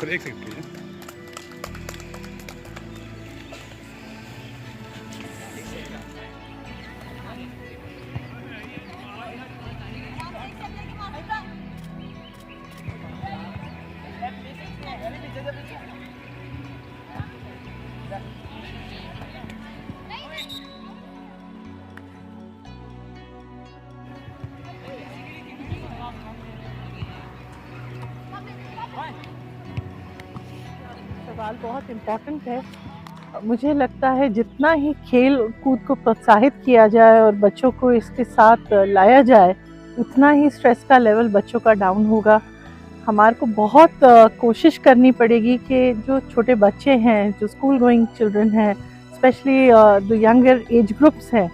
Sir एक second please. सवाल बहुत इम्पोर्टेंट है। मुझे लगता है जितना ही खेल कूद को प्रोत्साहित किया जाए और बच्चों को इसके साथ लाया जाए, उतना ही स्ट्रेस का लेवल बच्चों का डाउन होगा। हमारे को बहुत कोशिश करनी पड़ेगी कि जो छोटे बच्चे हैं, जो स्कूल गोइंग चिल्ड्रन हैं, specially the younger age groups हैं,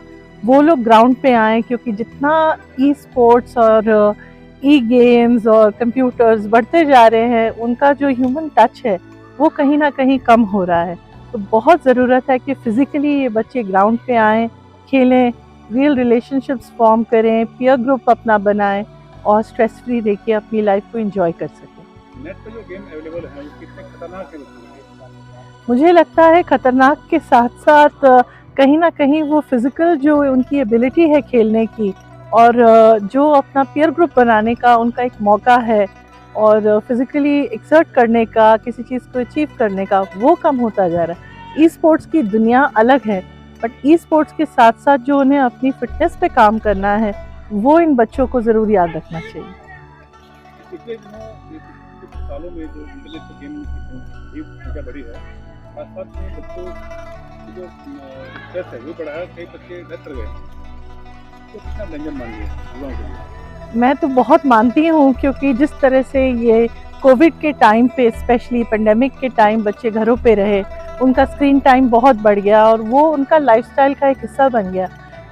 वो लोग ग्राउंड पे आएँ, क्योंकि जितना ई स्पोर्ट्स और ई गेम्स और कंप्यूटर्स बढ़ते जा रहे हैं, उनका जो ह्यूमन टच है वो कहीं ना कहीं कम हो रहा है। तो बहुत ज़रूरत है कि फिज़िकली ये बच्चे ग्राउंड पे आएँ, खेलें, रियल रिलेशनशिप्स फॉर्म करें, पीयर ग्रुप अपना बनाएं और स्ट्रेस फ्री रह के अपनी लाइफ को एंजॉय कर सकें। नेट पे जो गेम अवेलेबल है वो कितने खतरनाक है बच्चों के लिए? मुझे लगता है खतरनाक के साथ साथ कहीं ना कहीं वो फिज़िकल जो उनकी एबिलिटी है खेलने की, और जो अपना पीयर ग्रुप बनाने का उनका एक मौका है, और फिज़िकली एक्सर्ट करने का, किसी चीज़ को अचीव करने का, वो कम होता जा रहा है। ई स्पोर्ट्स की दुनिया अलग है, बट ई स्पोर्ट्स के साथ साथ जो उन्हें अपनी फिटनेस पे काम करना है, वो इन बच्चों को ज़रूर याद रखना चाहिए। पिछले दिनों कुछ सालों में जो इंटरनेट पर गेम की संख्या बढ़ी है, साथ साथ में बच्चों की जो स्ट्रेस है वो बढ़ा है, कई बच्चे घर कर गए, तो कितना डेंजर मान लिया युवाओं के लिए? मैं तो बहुत मानती हूँ, क्योंकि जिस तरह से ये कोविड के टाइम पे, स्पेशली पेंडेमिक के टाइम बच्चे घरों पे रहे, उनका स्क्रीन टाइम बहुत बढ़ गया और वो उनका लाइफस्टाइल का एक हिस्सा बन गया।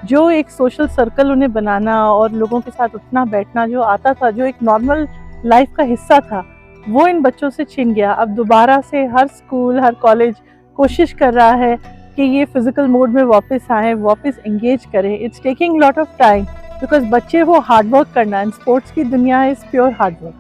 जो एक सोशल सर्कल उन्हें बनाना और लोगों के साथ उठना बैठना जो आता था, जो एक नॉर्मल लाइफ का हिस्सा था, वो इन बच्चों से छिन गया। अब दोबारा से हर स्कूल, हर कॉलेज कोशिश कर रहा है कि ये फिजिकल मोड में वापस आएँ, वापस एंगेज करें। It's taking lot of time, because बच्चे वो हार्ड वर्क करना है। स्पोर्ट्स की दुनिया इज प्योर हार्ड वर्क।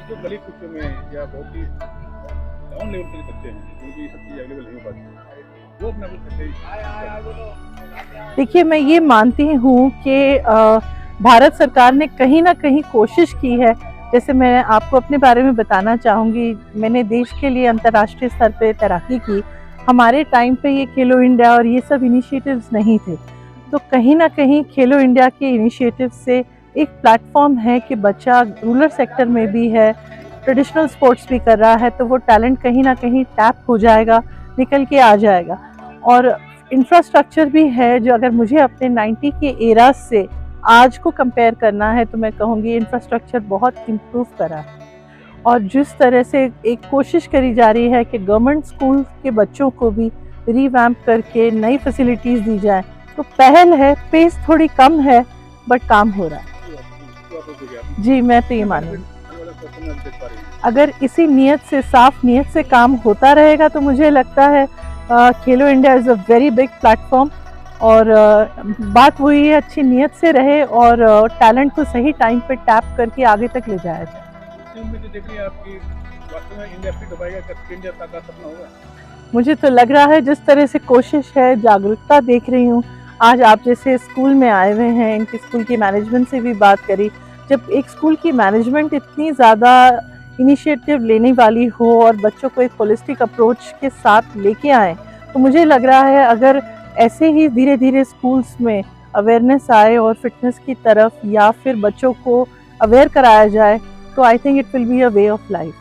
जो गली कुचों में या बहुत ही डाउन लेवल के बच्चे हैं, उनकी ये सब चीज़ अवेलेबल नहीं हो पाती, वो अपना कुछ कैसे? देखिए, मैं ये मानती हूँ कि भारत सरकार ने कहीं ना कहीं कोशिश की है। जैसे मैं आपको अपने बारे में बताना चाहूँगी, मैंने देश के लिए अंतर्राष्ट्रीय स्तर पे तैराकी की। हमारे टाइम पे ये खेलो इंडिया और ये सब इनिशिएटिव्स नहीं थे। तो कहीं ना कहीं खेलो इंडिया के इनिशिएटिव से एक प्लेटफॉर्म है कि बच्चा रूरल सेक्टर में भी है, ट्रेडिशनल स्पोर्ट्स भी कर रहा है, तो वो टैलेंट कहीं ना कहीं टैप हो जाएगा, निकल के आ जाएगा। और इंफ्रास्ट्रक्चर भी है, जो अगर मुझे अपने 90 के एरा से आज को कंपेयर करना है, तो मैं कहूँगी इंफ्रास्ट्रक्चर बहुत इम्प्रूव करा है। और जिस तरह से एक कोशिश करी जा रही है कि गवर्नमेंट स्कूल के बच्चों को भी रिवैम्प करके नई फैसिलिटीज़ दी जाए, तो पहल है, पेस थोड़ी कम है, बट काम हो रहा है। जी, मैं तो ये मानूँगी, अगर इसी नीयत से, साफ नीयत से काम होता रहेगा, तो मुझे लगता है खेलो India is a very big platform. और बात वही है, अच्छी नीयत से रहे और टैलेंट को सही टाइम पे टैप करके आगे तक ले जाया जाए। मुझे तो लग रहा है, जिस तरह से कोशिश है, जागरूकता देख रही हूँ, आज आप जैसे स्कूल में आए हुए हैं, इनकी स्कूल की मैनेजमेंट से भी बात करी। जब एक स्कूल की मैनेजमेंट इतनी ज़्यादा इनिशिएटिव लेने वाली हो और बच्चों को एक होलिस्टिक अप्रोच के साथ लेके आए, तो मुझे लग रहा है अगर ऐसे ही धीरे धीरे स्कूल्स में अवेयरनेस आए और फिटनेस की तरफ, या फिर बच्चों को अवेयर कराया जाए, तो I think it will be a way of life.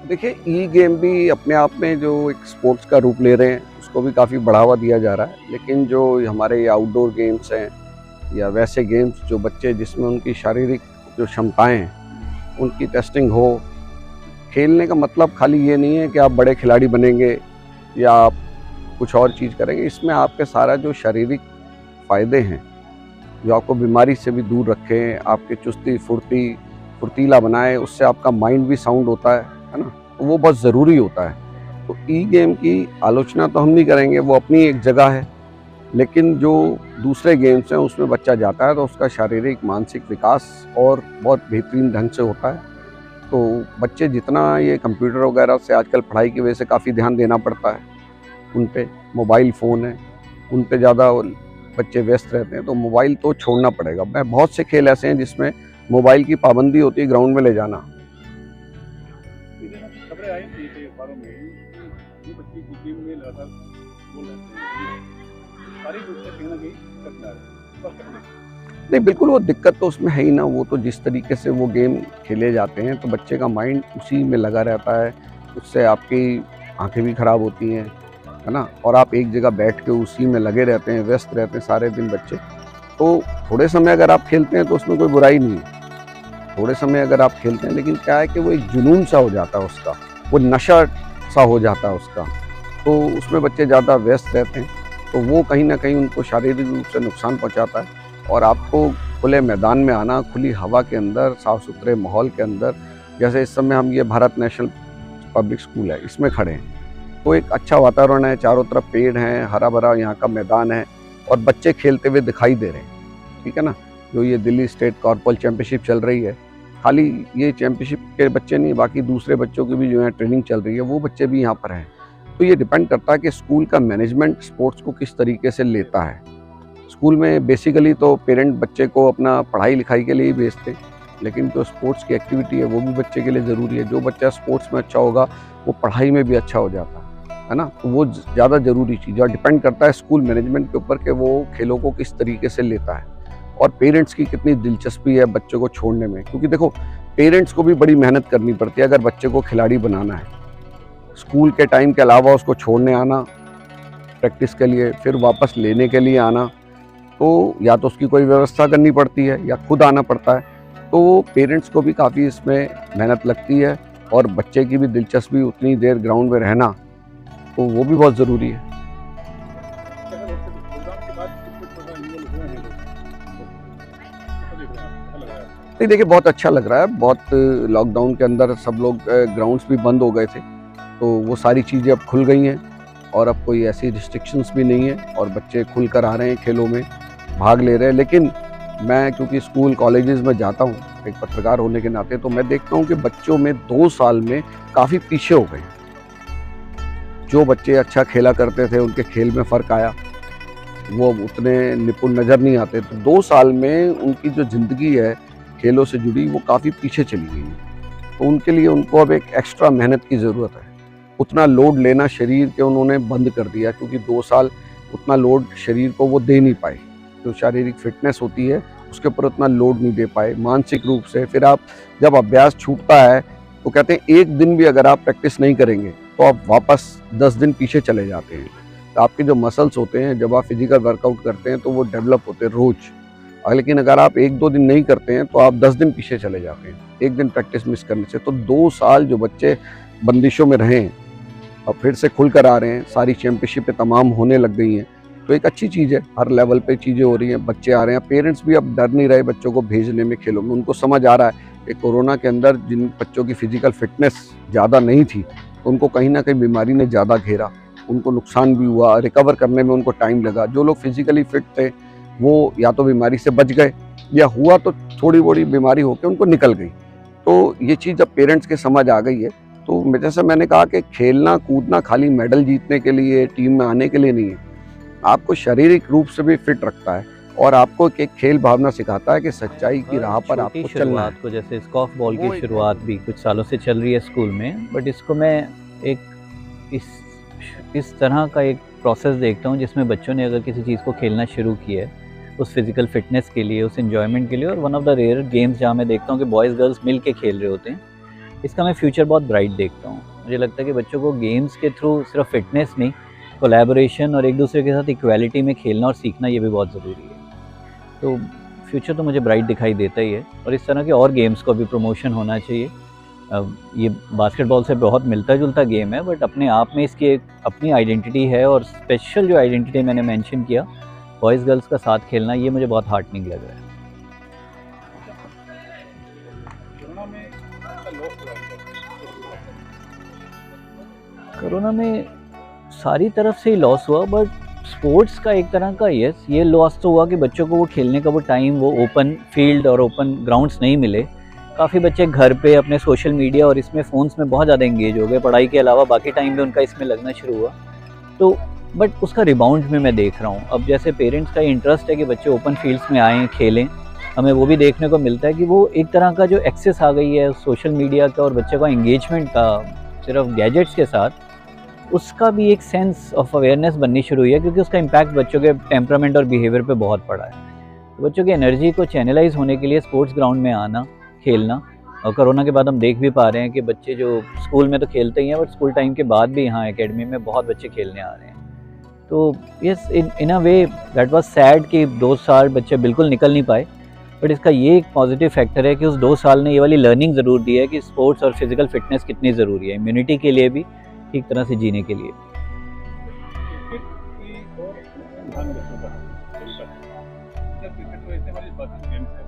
देखिए, ई गेम भी अपने आप में जो एक स्पोर्ट्स का रूप ले रहे हैं, उसको भी काफ़ी बढ़ावा दिया जा रहा है। लेकिन जो हमारे ये आउटडोर गेम्स हैं या वैसे गेम्स जो बच्चे, जिसमें उनकी शारीरिक जो क्षमताएं हैं उनकी टेस्टिंग हो, खेलने का मतलब खाली ये नहीं है कि आप बड़े खिलाड़ी बनेंगे या आप कुछ और चीज़ करेंगे। इसमें आपके सारा जो शारीरिक फ़ायदे हैं, जो आपको बीमारी से भी दूर रखें, आपकी चुस्ती फुर्ती फुर्तीला बनाए, उससे आपका माइंड भी साउंड होता है ना, तो वो बहुत ज़रूरी होता है। तो ई गेम की आलोचना तो हम नहीं करेंगे, वो अपनी एक जगह है, लेकिन जो दूसरे गेम्स हैं उसमें बच्चा जाता है तो उसका शारीरिक मानसिक विकास और बहुत बेहतरीन ढंग से होता है। तो बच्चे जितना ये कंप्यूटर वगैरह से आजकल पढ़ाई की वजह से काफ़ी ध्यान देना पड़ता है, उन पे मोबाइल फ़ोन है, उन पे ज़्यादा बच्चे व्यस्त रहते हैं, तो मोबाइल तो छोड़ना पड़ेगा। मैं बहुत से खेल ऐसे हैं जिसमें मोबाइल की पाबंदी होती है, ग्राउंड में ले जाना। खबरें आई थी कि अखबारों में ये बच्चे की गेम में लगातार बोल रहे हैं, सारी रूप से कहीं ना कहीं दिक्कत में आ रही है। नहीं, बिल्कुल वो दिक्कत तो उसमें है ही ना। वो तो जिस तरीके से वो गेम खेले जाते हैं तो बच्चे का माइंड उसी में लगा रहता है, उससे आपकी आंखें भी ख़राब होती हैं, है ना, और आप एक जगह बैठ के उसी में लगे रहते हैं, व्यस्त रहते हैं सारे दिन बच्चे। तो थोड़े समय अगर आप खेलते हैं तो उसमें कोई बुराई नहीं है, थोड़े समय अगर आप खेलते हैं, लेकिन क्या है कि वो एक जुनून सा हो जाता है उसका, वो नशा सा हो जाता है उसका, तो उसमें बच्चे ज़्यादा व्यस्त रहते हैं, तो वो कहीं ना कहीं उनको शारीरिक रूप से नुकसान पहुंचाता है। और आपको खुले मैदान में आना, खुली हवा के अंदर, साफ़ सुथरे माहौल के अंदर, जैसे इस समय हम ये भारत नेशनल पब्लिक स्कूल है इसमें खड़े हैं, तो एक अच्छा वातावरण है, चारों तरफ पेड़ हैं, हरा भरा यहाँ का मैदान है और बच्चे खेलते हुए दिखाई दे रहे हैं, ठीक है ना। जो ये दिल्ली स्टेट कॉर्पोरल चैम्पियनशिप चल रही है, खाली ये चैम्पियनशिप के बच्चे नहीं, बाकी दूसरे बच्चों की भी जो है ट्रेनिंग चल रही है, वो बच्चे भी यहाँ पर हैं। तो ये डिपेंड करता है कि स्कूल का मैनेजमेंट स्पोर्ट्स को किस तरीके से लेता है। स्कूल में बेसिकली तो पेरेंट बच्चे को अपना पढ़ाई लिखाई के लिए ही भेजते हैं, लेकिन जो स्पोर्ट्स की एक्टिविटी है वो भी बच्चे के लिए ज़रूरी है। जो बच्चा स्पोर्ट्स में अच्छा होगा वो पढ़ाई में भी अच्छा हो जाता है ना, तो वो ज़्यादा ज़रूरी चीज़ है। और डिपेंड करता है स्कूल मैनेजमेंट के ऊपर कि वो खेलों को किस तरीके से लेता है और पेरेंट्स की कितनी दिलचस्पी है बच्चों को छोड़ने में। क्योंकि देखो, पेरेंट्स को भी बड़ी मेहनत करनी पड़ती है अगर बच्चे को खिलाड़ी बनाना है। स्कूल के टाइम के अलावा उसको छोड़ने आना प्रैक्टिस के लिए, फिर वापस लेने के लिए आना, तो या तो उसकी कोई व्यवस्था करनी पड़ती है या खुद आना पड़ता है। तो पेरेंट्स को भी काफ़ी इसमें मेहनत लगती है और बच्चे की भी दिलचस्पी उतनी देर ग्राउंड में रहना, तो वो भी बहुत ज़रूरी है। नहीं, देखिए बहुत अच्छा लग रहा है। बहुत लॉकडाउन के अंदर सब लोग ग्राउंड्स भी बंद हो गए थे, तो वो सारी चीज़ें अब खुल गई हैं और अब कोई ऐसी रिस्ट्रिक्शंस भी नहीं है और बच्चे खुल कर आ रहे हैं, खेलों में भाग ले रहे हैं। लेकिन मैं क्योंकि स्कूल कॉलेजेस में जाता हूँ एक पत्रकार होने के नाते, तो मैं देखता हूँ कि बच्चों में 2 साल में काफ़ी पीछे हो गए। जो बच्चे अच्छा खेला करते थे उनके खेल में फ़र्क आया, वो उतने निपुण नज़र नहीं आते। तो 2 साल में उनकी जो ज़िंदगी है खेलों से जुड़ी वो काफ़ी पीछे चली गई है। तो उनके लिए उनको अब एक एक्स्ट्रा मेहनत की ज़रूरत है। उतना लोड लेना शरीर के उन्होंने बंद कर दिया, क्योंकि 2 साल उतना लोड शरीर को वो दे नहीं पाए। जो शारीरिक फिटनेस होती है उसके ऊपर उतना लोड नहीं दे पाए मानसिक रूप से। फिर आप जब अभ्यास छूटता है तो कहते हैं एक दिन भी अगर आप प्रैक्टिस नहीं करेंगे तो आप वापस 10 दिन पीछे चले जाते हैं। तो आपके जो मसल्स होते हैं जब आप फिजिकल वर्कआउट करते हैं तो वो डेवलप होते हैं रोज़, लेकिन अगर आप 1-2 दिन नहीं करते हैं तो आप 10 दिन पीछे चले जाते हैं एक दिन प्रैक्टिस मिस करने से। तो 2 साल जो बच्चे बंदिशों में रहे और फिर से खुल कर आ रहे हैं, सारी चैम्पियनशिपें तमाम होने लग गई हैं, तो एक अच्छी चीज़ है। हर लेवल पे चीज़ें हो रही हैं, बच्चे आ रहे हैं, पेरेंट्स भी अब डर नहीं रहे बच्चों को भेजने में खेलों में। उनको समझ आ रहा है कि कोरोना के अंदर जिन बच्चों की फिजिकल फिटनेस ज़्यादा नहीं थी तो उनको कहीं ना कहीं बीमारी ने ज़्यादा घेरा, उनको नुकसान भी हुआ, रिकवर करने में उनको टाइम लगा। जो लोग फिजिकली फिट थे वो या तो बीमारी से बच गए या हुआ तो थोड़ी बड़ी बीमारी होकर उनको निकल गई। तो ये चीज़ जब पेरेंट्स के समझ आ गई है तो जैसे मैंने कहा कि खेलना कूदना खाली मेडल जीतने के लिए, टीम में आने के लिए नहीं है, आपको शारीरिक रूप से भी फिट रखता है और आपको एक खेल भावना सिखाता है कि सच्चाई की राह पर आपको चलना है। को जैसे स्कॉफ बॉल की शुरुआत भी कुछ सालों से चल रही है स्कूल में, बट इसको मैं एक इस तरह का एक प्रोसेस देखता हूँ जिसमें बच्चों ने अगर किसी चीज़ को खेलना शुरू किया है उस फिजिकल फिटनेस के लिए, उस एंजॉयमेंट के लिए, और one of the rare games जहाँ मैं देखता हूँ कि बॉयज़ गर्ल्स मिल के खेल रहे होते हैं, इसका मैं फ्यूचर बहुत ब्राइट देखता हूँ। मुझे लगता है कि बच्चों को गेम्स के थ्रू सिर्फ फिटनेस नहीं, कोलैबोरेशन और एक दूसरे के साथ इक्वालिटी में खेलना और सीखना ये भी बहुत ज़रूरी है। तो फ्यूचर तो मुझे ब्राइट दिखाई देता ही है और इस तरह के और गेम्स को भी प्रमोशन होना चाहिए। ये बास्केटबॉल से बहुत मिलता जुलता गेम है, बट अपने आप में इसकी एक अपनी आइडेंटिटी है और स्पेशल जो आइडेंटिटी मैंने मेंशन किया बॉयज़ गर्ल्स का साथ खेलना, ये मुझे बहुत हार्टनिंग लग रहा है। कोरोना में सारी तरफ से ही लॉस हुआ, बट स्पोर्ट्स का एक तरह का ये लॉस तो हुआ कि बच्चों को वो खेलने का वो टाइम, वो ओपन फील्ड और ओपन ग्राउंड्स नहीं मिले। काफ़ी बच्चे घर पे अपने सोशल मीडिया और इसमें फ़ोन्स में बहुत ज़्यादा एंगेज हो गए, पढ़ाई के अलावा बाकी टाइम भी उनका इसमें लगना शुरू हुआ। तो बट उसका रिबाउंड में मैं देख रहा हूँ। अब जैसे पेरेंट्स का इंटरेस्ट है कि बच्चे ओपन फील्ड्स में आएँ, खेलें, हमें वो भी देखने को मिलता है कि वो एक तरह का जो एक्सेस आ गई है सोशल मीडिया का और बच्चे का एंगेजमेंट का सिर्फ गैजेट्स के साथ, उसका भी एक सेंस ऑफ अवेयरनेस बननी शुरू हुई है, क्योंकि उसका इम्पैक्ट बच्चों के टेम्परामेंट और बिहेवियर पे बहुत पड़ा है। तो बच्चों की एनर्जी को चैनलाइज होने के लिए स्पोर्ट्स ग्राउंड में आना, खेलना, और कोरोना के बाद हम देख भी पा रहे हैं कि बच्चे जो स्कूल में तो खेलते ही हैं, बट स्कूल टाइम के बाद भी यहाँ एकेडमी में बहुत बच्चे खेलने आ रहे हैं। तो yes, in a way that was sad कि 2 साल बच्चे बिल्कुल निकल नहीं पाए, बट इसका ये एक पॉजिटिव फैक्टर है कि उस 2 साल ने ये वाली लर्निंग ज़रूर दी है कि स्पोर्ट्स और फिजिकल फिटनेस कितनी ज़रूरी है, इम्यूनिटी के लिए भी, ठीक तरह से जीने के लिए। क्रिकेट की और ध्यान बच्चों का खेलता है। जब क्रिकेट में ऐसे वाली बाकी गेम्स हैं,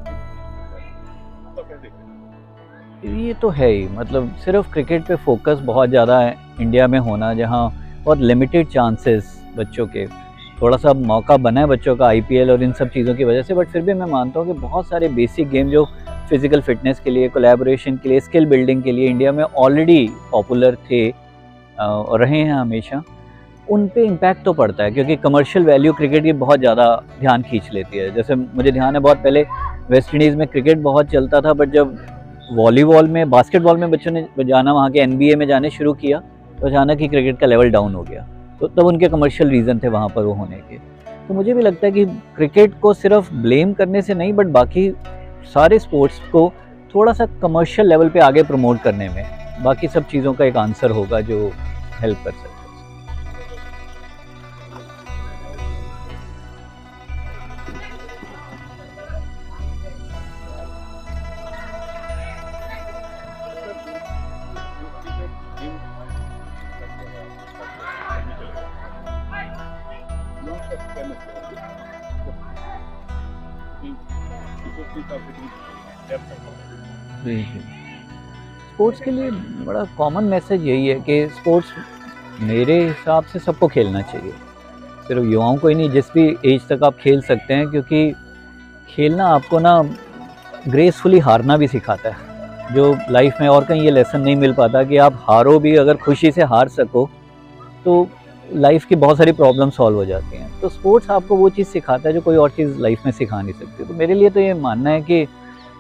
तो कैसे देखते हैं? ये तो है ही, मतलब सिर्फ क्रिकेट पे फोकस बहुत ज़्यादा है इंडिया में होना, जहाँ बहुत लिमिटेड चांसेस बच्चों के, थोड़ा सा मौका बना है बच्चों का आईपीएल और इन सब चीज़ों की वजह से, बट फिर भी मैं मानता हूँ कि बहुत सारे बेसिक गेम जो फिजिकल फिटनेस के लिए, कोलैबोरेशन के लिए, स्किल बिल्डिंग के लिए इंडिया में ऑलरेडी पॉपुलर थे और रहे हैं हमेशा, उन पे इम्पैक्ट तो पड़ता है, क्योंकि कमर्शियल वैल्यू क्रिकेट की बहुत ज़्यादा ध्यान खींच लेती है। जैसे मुझे ध्यान है बहुत पहले वेस्ट इंडीज़ में क्रिकेट बहुत चलता था, बट जब वॉलीबॉल में, बास्केटबॉल में बच्चों ने जाना, वहाँ के एनबीए में जाने शुरू किया, तो अचानक ही क्रिकेट का लेवल डाउन हो गया। तो तब उनके कमर्शियल रीज़न थे वहाँ पर वो होने के। तो मुझे भी लगता है कि क्रिकेट को सिर्फ ब्लेम करने से नहीं, बट बाकी सारे स्पोर्ट्स को थोड़ा सा कमर्शियल लेवल पे आगे प्रमोट करने में बाकी सब चीज़ों का एक आंसर होगा जो हेल्प कर सकता है। स्पोर्ट्स के लिए बड़ा कॉमन मैसेज यही है कि स्पोर्ट्स मेरे हिसाब से सबको खेलना चाहिए, सिर्फ युवाओं को ही नहीं, जिस भी एज तक आप खेल सकते हैं, क्योंकि खेलना आपको ना ग्रेसफुली हारना भी सिखाता है, जो लाइफ में और कहीं ये लेसन नहीं मिल पाता कि आप हारो भी, अगर खुशी से हार सको तो लाइफ की बहुत सारी प्रॉब्लम सॉल्व हो जाती हैं। तो स्पोर्ट्स आपको वो चीज़ सिखाता है जो कोई और चीज़ लाइफ में सिखा नहीं सकती। तो मेरे लिए तो ये मानना है कि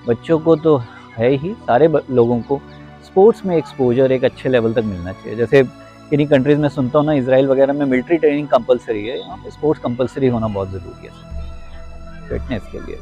बच्चों को तो है ही, सारे लोगों को स्पोर्ट्स में एक्सपोजर एक अच्छे लेवल तक मिलना चाहिए। जैसे किन्हीं कंट्रीज़ में सुनता हूँ ना, इजराइल वगैरह में मिलिट्री ट्रेनिंग कंपलसरी है, यहाँ पे स्पोर्ट्स कंपलसरी होना बहुत ज़रूरी है फिटनेस के लिए।